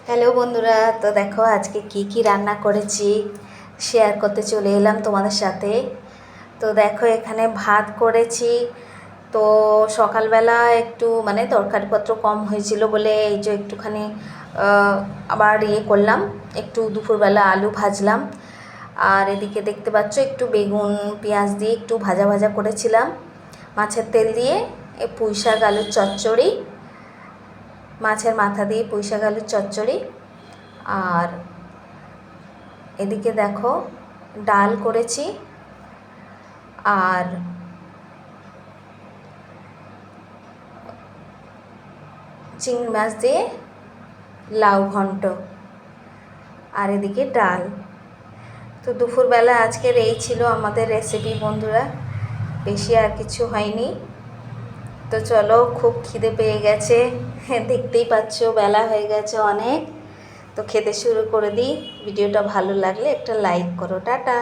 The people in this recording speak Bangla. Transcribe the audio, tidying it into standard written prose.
হ্যালো বন্ধুরা, তো দেখো আজকে কি রান্না করেছি শেয়ার করতে চলে এলাম তোমাদের সাথে। তো দেখো এখানে ভাত করেছি। তো সকালবেলা একটু তরকারিপত্র কম হয়েছিল বলে এই যে একটুখানি আবার করলাম, একটু দুপুরবেলা আলু ভাজলাম। আর এদিকে দেখতে পাচ্ছ একটু বেগুন পেঁয়াজ দিয়ে একটু ভাজা ভাজা করেছিলাম মাছের তেল দিয়ে। পুঁই শাক আলুর চচ্চড়ি, মাছের মাথা দিয়ে পুঁই শাক আলুর চচ্চড়ি। আর এদিকে দেখো ডাল করেছি, আর চিংড়ি মাছ দিয়ে লাউ ঘন্ট, আর এদিকে ডাল। তো দুপুরবেলা আজকের এই ছিল আমাদের রেসিপি বন্ধুরা, বেশি আর কিছু হয়নি। তো চলো, খুব খিদে পেয়ে গেছে, দেখতেই পাচ্ছ বেলা হয়ে গেছে অনেক। তো খেতে শুরু করে দিই। ভিডিওটা ভালো লাগলে একটা লাইক করো। টাটা।